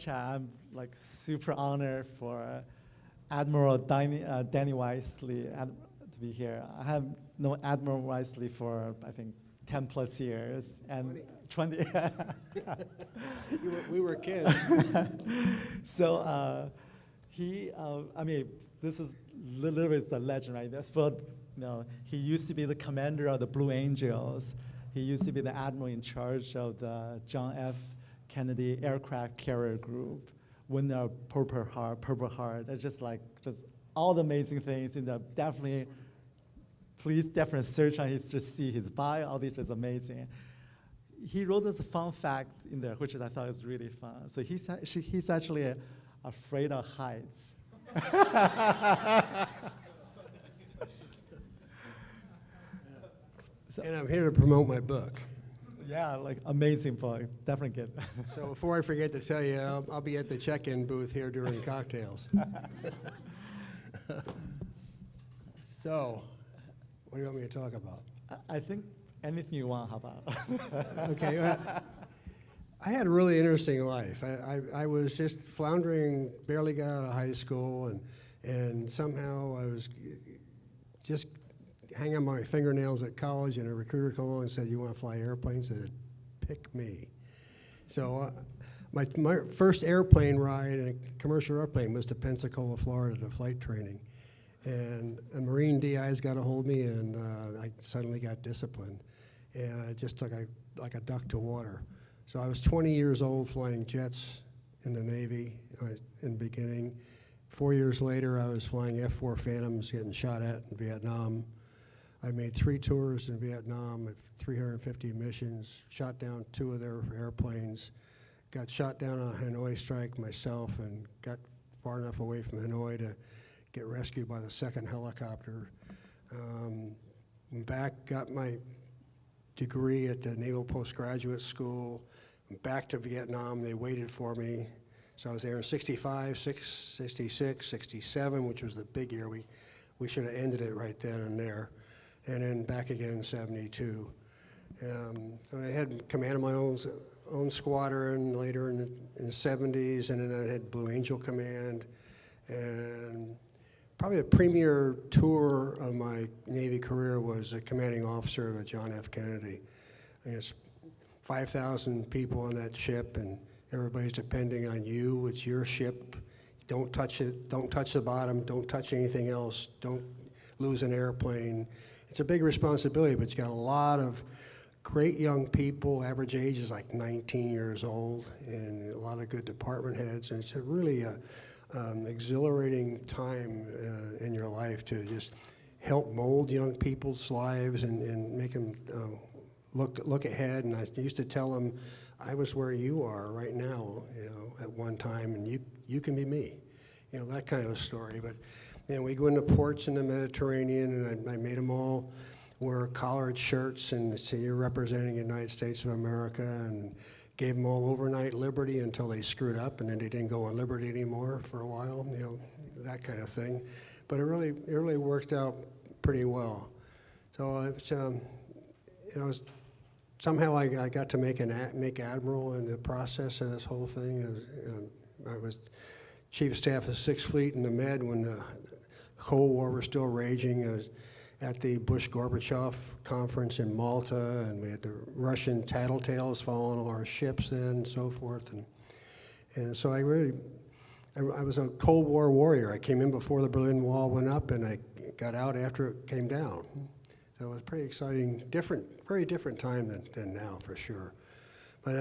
chat, I'm like super honored for Admiral Danny Wisely to be here. I have known Admiral Wisely for, I think, 10 plus years, and 20. We were kids. So I mean, this is literally the legend, right? That's what, he used to be the commander of the Blue Angels. He used to be the admiral in charge of the John F. Kennedy aircraft carrier group, winner of Purple Heart. It's just all the amazing things in there. Definitely, please definitely search on his, just see his bio. All these is amazing. He wrote this fun fact in there, which I thought was really fun. So he's actually afraid of heights. And I'm here to promote my book. Yeah, like amazing book, definitely good. So before I forget to tell you, I'll be at the check-in booth here during cocktails. So, what do you want me to talk about? I think anything you want, how about? Okay, I had a really interesting life. I was just floundering, barely got out of high school, and somehow I was just hanging my fingernails at college, and a recruiter came along and said, "You want to fly airplanes?" I said, "Pick me." So my first airplane ride in a commercial airplane was to Pensacola, Florida, to flight training. And a Marine DI's got a hold of me, and I suddenly got disciplined. And I just took like a duck to water. So I was 20 years old flying jets in the Navy in the beginning. 4 years later, I was flying F-4 Phantoms, getting shot at in Vietnam. I made 3 tours in Vietnam at 350 missions, shot down 2 of their airplanes, got shot down on a Hanoi strike myself, and got far enough away from Hanoi to get rescued by the 2nd helicopter. Went back, got my degree at the Naval Postgraduate School, went back to Vietnam. They waited for me. So I was there in 65, 66, 67, which was the big year. We should have ended it right then and there. And then back again in 72. So I had command of my own squadron later in the 70s, and then I had Blue Angel Command. And probably the premier tour of my Navy career was a commanding officer of a John F. Kennedy. I think it's 5,000 people on that ship, and everybody's depending on you. It's your ship. Don't touch it. Don't touch the bottom. Don't touch anything else. Don't lose an airplane. It's a big responsibility, but it's got a lot of great young people. Average age is like 19 years old, and a lot of good department heads. And it's a really exhilarating time in your life to just help mold young people's lives and make them look ahead. And I used to tell them, I was where you are right now, at one time, and you can be me, that kind of a story. But we go into ports in the Mediterranean, and I made them all wear collared shirts and say you're representing the United States of America, and gave them all overnight liberty until they screwed up, and then they didn't go on liberty anymore for a while, that kind of thing. But it really worked out pretty well. So somehow I got to make Admiral in the process of this whole thing. I was Chief of Staff of 6th Fleet in the Med when the Cold War was still raging. I was at the Bush-Gorbachev conference in Malta, and we had the Russian tattletales following all our ships then and so forth. And so I was a Cold War warrior. I came in before the Berlin Wall went up, and I got out after it came down. So it was pretty exciting, very different time than now, for sure. But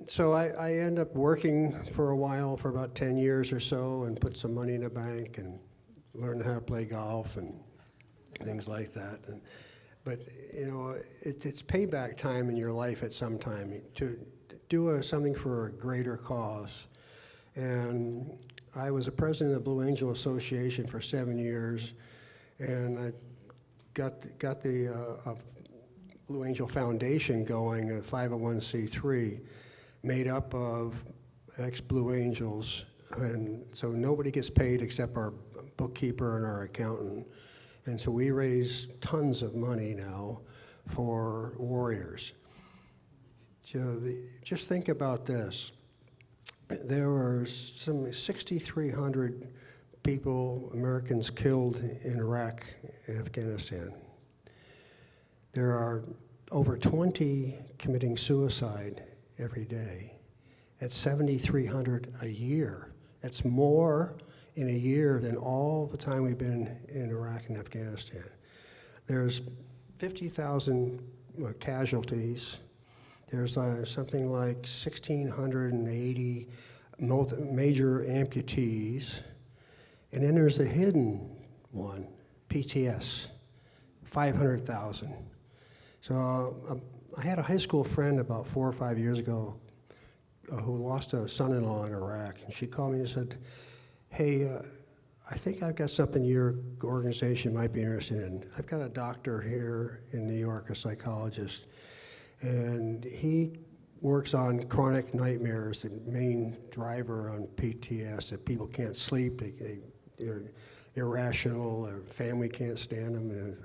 so I ended up working for a while, for about 10 years or so, and put some money in the bank and learned how to play golf and things like that. But it's payback time in your life at some time to do something for a greater cause. And I was a president of the Blue Angel Association for 7 years, and I got the Blue Angel Foundation going, a 501c3, made up of ex-Blue Angels, and so nobody gets paid except our bookkeeper and our accountant. And so we raise tons of money now for warriors. So just think about this. there were some 6,300 people, Americans killed in Iraq and Afghanistan. There are over 20 committing suicide every day. That's 7,300 a year. That's more in a year than all the time we've been in Iraq and Afghanistan. There's 50,000 casualties. There's something like 1,680 major amputees. And then there's the hidden one, PTS, 500,000. So I had a high school friend about 4 or 5 years ago who lost a son-in-law in Iraq. And she called me and said, hey, I think I've got something your organization might be interested in. I've got a doctor here in New York, a psychologist, and he works on chronic nightmares, the main driver on PTS, that people can't sleep, they're irrational, their family can't stand them. And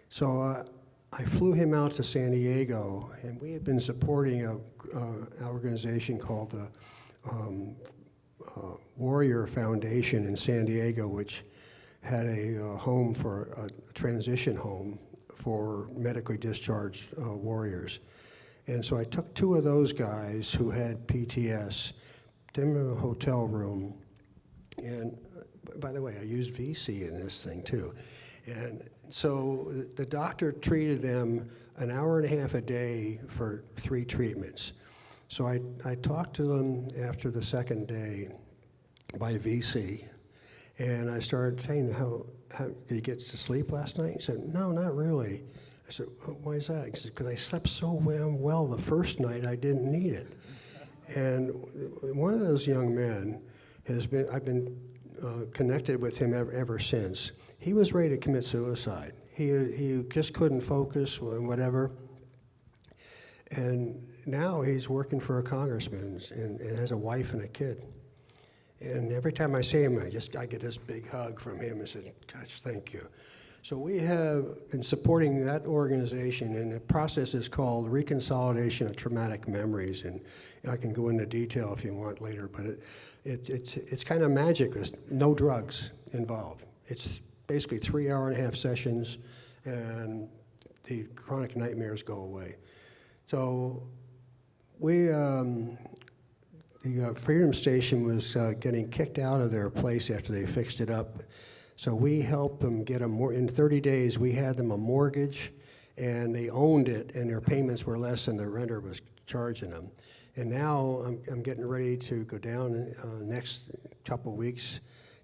so I flew him out to San Diego, and we had been supporting an organization called the Warrior Foundation in San Diego, which had a home for a transition home for medically discharged warriors. And so I took 2 of those guys who had PTS, put them in a hotel room, and by the way, I used VSee in this thing too. And so the doctor treated them an hour and a half a day for 3 treatments. So I talked to them after the second day by VSee, and I started saying, how did you get to sleep last night? He said, no, not really. I said, why is that? He said, because I slept so well the first night I didn't need it. And one of those young men I've been connected with him ever since. He was ready to commit suicide. He just couldn't focus or whatever. And now he's working for a congressman and has a wife and a kid. And every time I see him, I get this big hug from him and said, gosh, thank you. So we have been supporting that organization, and the process is called Reconsolidation of Traumatic Memories. And I can go into detail if you want later, but it's kind of magic. There's no drugs involved. It's basically 3-hour-and-a-half sessions, and the chronic nightmares go away. So the Freedom Station was getting kicked out of their place after they fixed it up. So we helped them get in 30 days, we had them a mortgage, and they owned it, and their payments were less than the renter was charging them. And now I'm getting ready to go down next couple of weeks.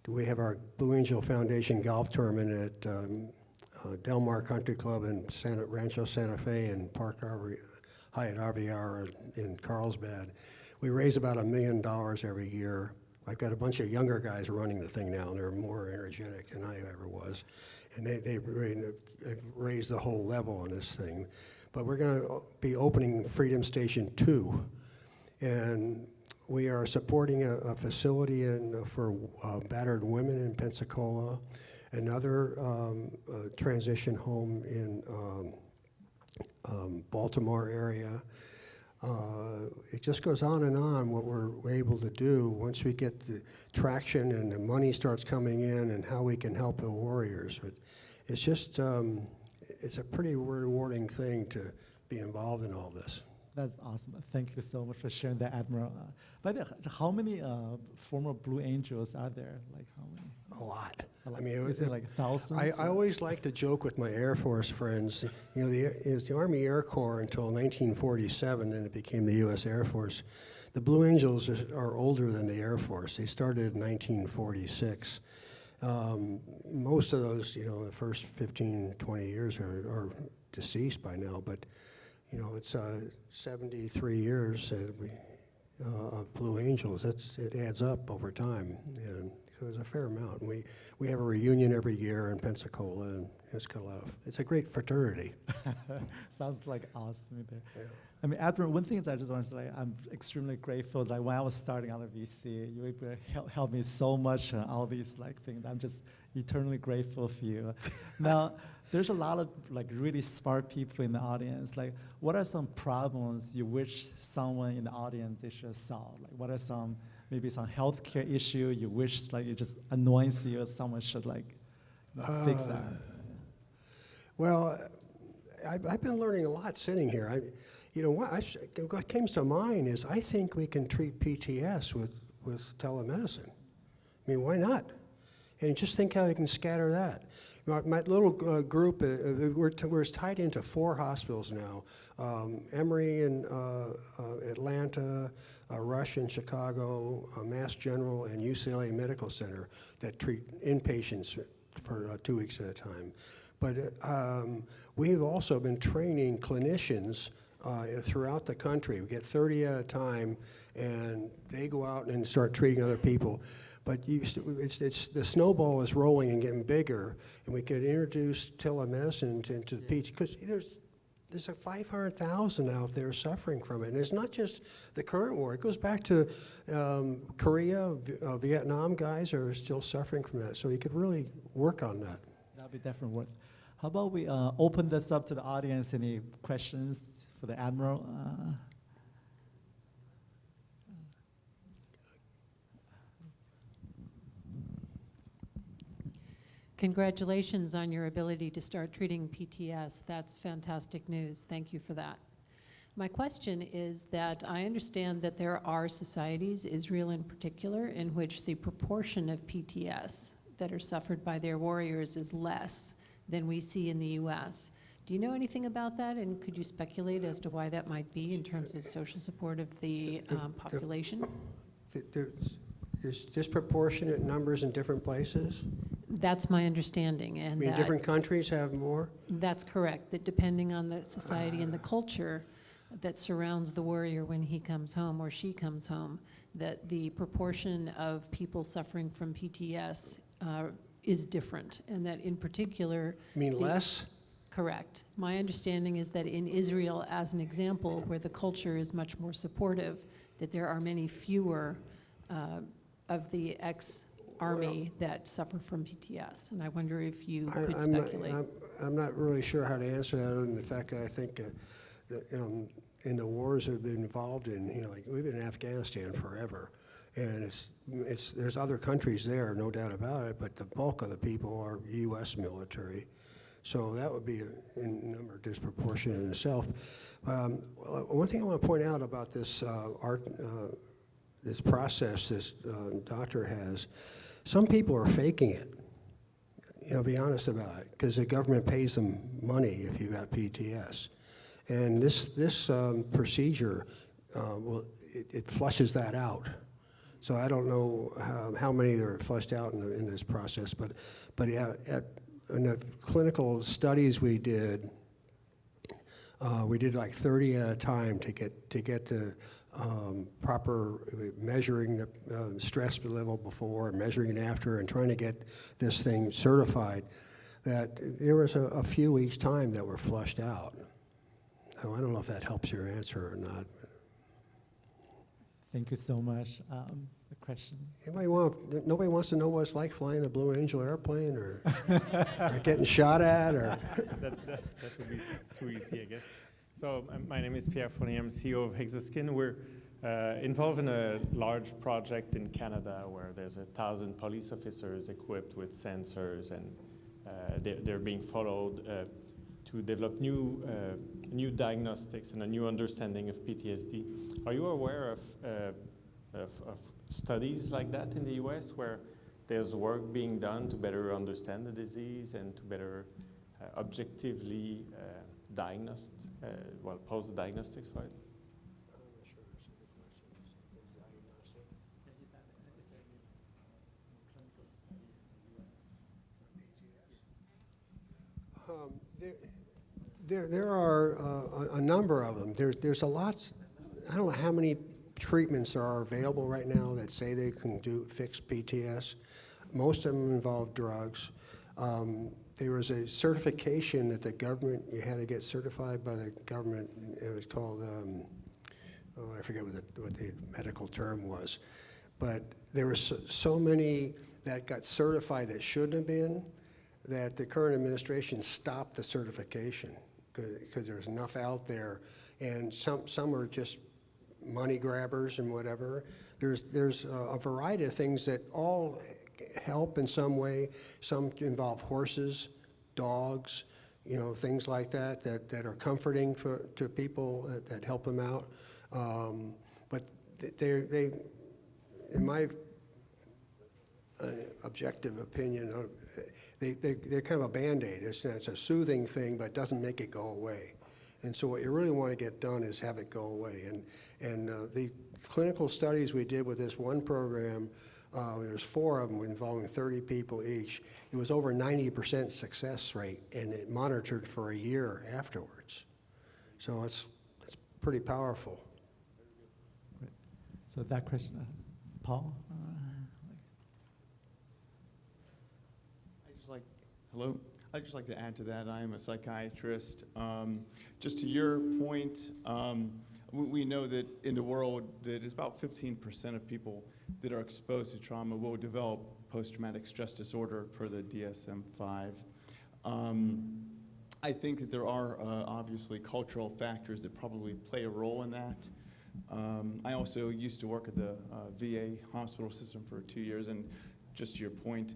We have our Blue Angel Foundation golf tournament at Del Mar Country Club in Rancho Santa Fe and Hyatt RVR in Carlsbad. We raise about $1 million every year. I've got a bunch of younger guys running the thing now, and they're more energetic than I ever was. And they've raised the whole level on this thing. But we're going to be opening Freedom Station 2. And we are supporting a facility for battered women in Pensacola, another transition home in Baltimore area. It just goes on and on what we're able to do once we get the traction and the money starts coming in and how we can help the warriors. But it's just, it's a pretty rewarding thing to be involved in all this. That's awesome. Thank you so much for sharing that, Admiral. By the way, how many former Blue Angels are there? Like how many? A lot. Like, I mean, is it like thousands? I always like to joke with my Air Force friends. You know, it was the Army Air Corps until 1947, and it became the U.S. Air Force. The Blue Angels are older than the Air Force. They started in 1946. Most of those, you know, the first 15, 20 years are deceased by now, but you know, it's 73 years of Blue Angels. It adds up over time, and it was a fair amount. And we have a reunion every year in Pensacola, and it's a great fraternity. Sounds like awesome there. Yeah. I mean, Admiral, one thing is I just want to say, I'm extremely grateful. Like when I was starting out of VSee, you helped me so much on all these like things. I'm just eternally grateful for you. Now, There's a lot of like really smart people in the audience. Like, what are some problems you wish someone in the audience they should solve? Like, what are some maybe some healthcare issue you wish like it just annoys you, or someone should like fix that? Well, I've been learning a lot sitting here. What came to mind is I think we can treat PTS with telemedicine. I mean, why not? And just think how you can scatter that. My little group, we're tied into 4 hospitals now. Emory in Atlanta, Rush in Chicago, Mass General, and UCLA Medical Center that treat inpatients for 2 weeks at a time. But we've also been training clinicians throughout the country. We get 30 at a time, and they go out and start treating other people. But the snowball is rolling and getting bigger, and we could introduce telemedicine into the PT, because there's a 500,000 out there suffering from it. And it's not just the current war. It goes back to Korea, Vietnam guys are still suffering from that. So you could really work on that. That'd be definitely worth. How about we open this up to the audience? Any questions for the Admiral? Congratulations on your ability to start treating PTS. That's fantastic news. Thank you for that. My question is that I understand that there are societies, Israel in particular, in which the proportion of PTS that are suffered by their warriors is less than we see in the US. Do you know anything about that, and could you speculate as to why that might be in terms of social support of the population? There's disproportionate numbers in different places? That's my understanding. And I mean, different countries have more? That's correct, that depending on the society and the culture that surrounds the warrior when he comes home or she comes home, that the proportion of people suffering from PTS is different, and that in particular... You mean less? Correct. My understanding is that in Israel, as an example, where the culture is much more supportive, that there are many fewer of the ex-army that suffer from PTS. And I wonder if you could speculate. I'm not really sure how to answer that, other than the fact that I think in the wars I've been involved in, like we've been in Afghanistan forever. And there's other countries there, no doubt about it, but the bulk of the people are U.S. military. So that would be a number disproportionate in itself. One thing I want to point out about this this process this doctor has, some people are faking it. Be honest about it, because the government pays them money if you've got PTS. And this procedure, it flushes that out. So I don't know how many are flushed out in this process, but yeah, in the clinical studies we did like 30 at a time to get to proper measuring the stress level before and measuring it after and trying to get this thing certified, that there was a few each time that were flushed out. So I don't know if that helps your answer or not. Thank you so much. The question. Nobody wants to know what it's like flying a Blue Angel airplane or getting shot at, or. That would be too easy, I guess. So my name is Pierre Fournier. I'm CEO of Hexaskin. We're involved in a large project in Canada where there's 1,000 police officers equipped with sensors, and they're being followed to develop new diagnostics and a new understanding of PTSD. Are you aware of studies like that in the US where there's work being done to better understand the disease and to better objectively pose the diagnostics for it? There are a number of them. There's a lot. I don't know how many treatments there are available right now that say they can fix PTS. Most of them involve drugs. There was a certification that the government, you had to get certified by the government. It was called, I forget what the medical term was. But there were so many that got certified that shouldn't have been. that the current administration stop the certification because there's enough out there, and some are just money grabbers and whatever. There's a variety of things that all help in some way. Some involve horses, dogs, you know, things like that are comforting to people that help them out. But they, in my objective opinion, they're kind of a Band-Aid. It's a soothing thing, but it doesn't make it go away. And so what you really want to get done is have it go away. And the clinical studies we did with this one program, there's 4 of them involving 30 people each. It was over 90% success rate, and it monitored for a year afterwards. So it's pretty powerful. So that question, Paul? Hello. I'd just like to add to that. I am a psychiatrist. Just to your point, we know that in the world that it's about 15% of people that are exposed to trauma will develop post-traumatic stress disorder per the DSM-5. I think that there are obviously cultural factors that probably play a role in that. I also used to work at the VA hospital system for 2 years, and just to your point,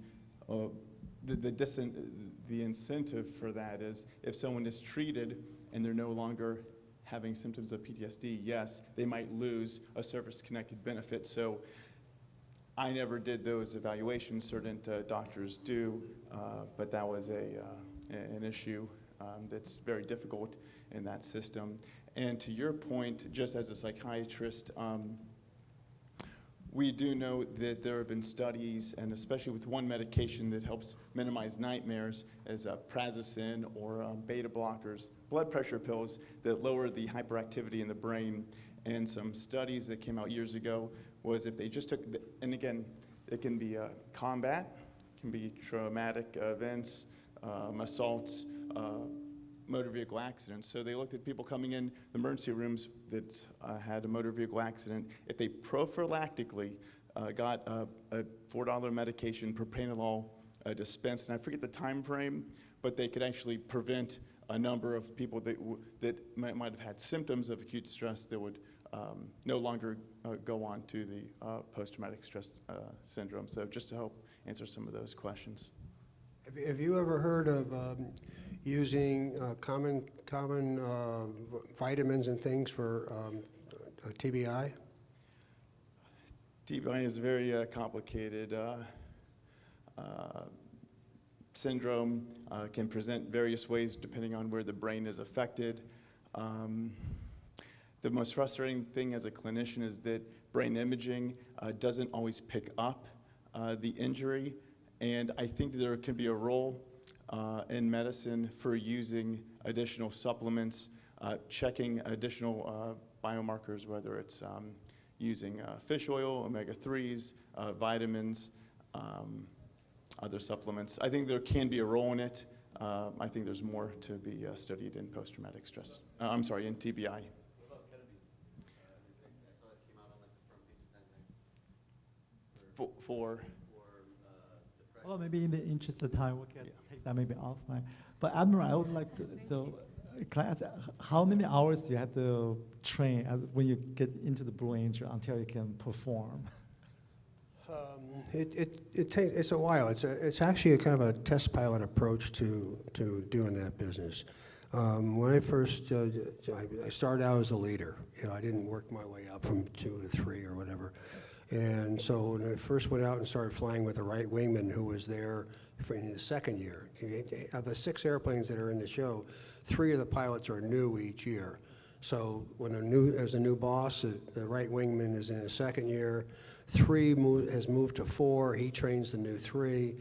the incentive for that is if someone is treated and they're no longer having symptoms of PTSD, yes, they might lose a service-connected benefit. So I never did those evaluations. Certain doctors do, but that was an issue that's very difficult in that system. And to your point, just as a psychiatrist, we do know that there have been studies, and especially with one medication that helps minimize nightmares, as prazosin or beta blockers, blood pressure pills that lower the hyperactivity in the brain. And some studies that came out years ago was if they just took, and again, it can be combat, it can be traumatic events, assaults, motor vehicle accidents. So they looked at people coming in the emergency rooms that had a motor vehicle accident. If they prophylactically got a $4 medication, propranolol, dispensed, and I forget the time frame, but they could actually prevent a number of people that might have had symptoms of acute stress that would no longer go on to the post-traumatic stress syndrome. So just to help answer some of those questions. Have you ever heard of using common vitamins and things for TBI? TBI is a very complicated syndrome, can present various ways depending on where the brain is affected. The most frustrating thing as a clinician is that brain imaging doesn't always pick up the injury, and I think that there can be a role in medicine for using additional supplements, checking additional biomarkers, whether it's using fish oil, omega-3s, vitamins, other supplements. I think there can be a role in it. I think there's more to be studied in post-traumatic stress. I'm sorry, in TBI. What about ketamine? I saw it came out on like the front page of Time For depression. Well, maybe in the interest of time, we can take that maybe offline. But Admiral, I would like to, so can I ask, how many hours do you have to train when you get into the Blue Angel until you can perform? It's a while. It's actually a kind of a test pilot approach to doing that business. When I first, I started out as a leader. You know, I didn't work my way up from 2 to 3 or whatever. And so when I first went out and started flying with the right wingman who was there in his second year, of the 6 airplanes that are in the show, 3 of the pilots are new each year. So when there's a new boss, the right wingman is in his second year. 3 has moved to 4. He trains the new 3.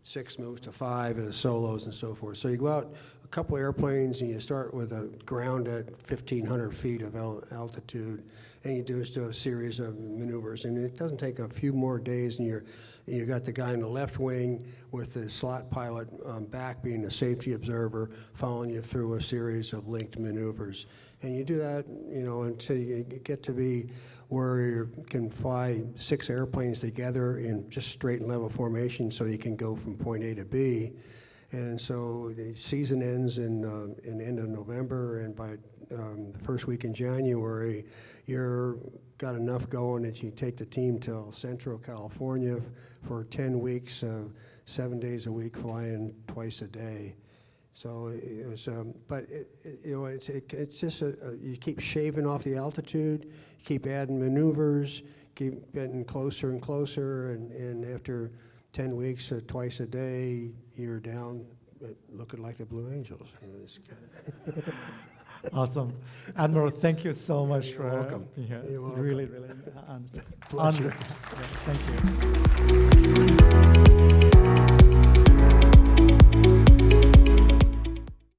6 moves to 5 as solos and so forth. So you go out couple airplanes, and you start with a ground at 1,500 feet of altitude, and you do a series of maneuvers. And it doesn't take a few more days, and you got the guy in the left wing with the slot pilot back being a safety observer, following you through a series of linked maneuvers. And you do that, you know, until you get to be where you can fly 6 airplanes together in just straight and level formation, so you can go from point A to B. And so the season ends in end of November, and by the first week in January, you're got enough going that you take the team to Central California for 10 weeks, 7 days a week, flying twice a day. So it was, but you know, it's just you keep shaving off the altitude, you keep adding maneuvers, keep getting closer and closer, and after 10 weeks, twice a day, you're down looking like the Blue Angels. Awesome. Admiral, thank you so much You're for welcome. being here. You're welcome. Really, Pleasure. honored. Yeah, thank you.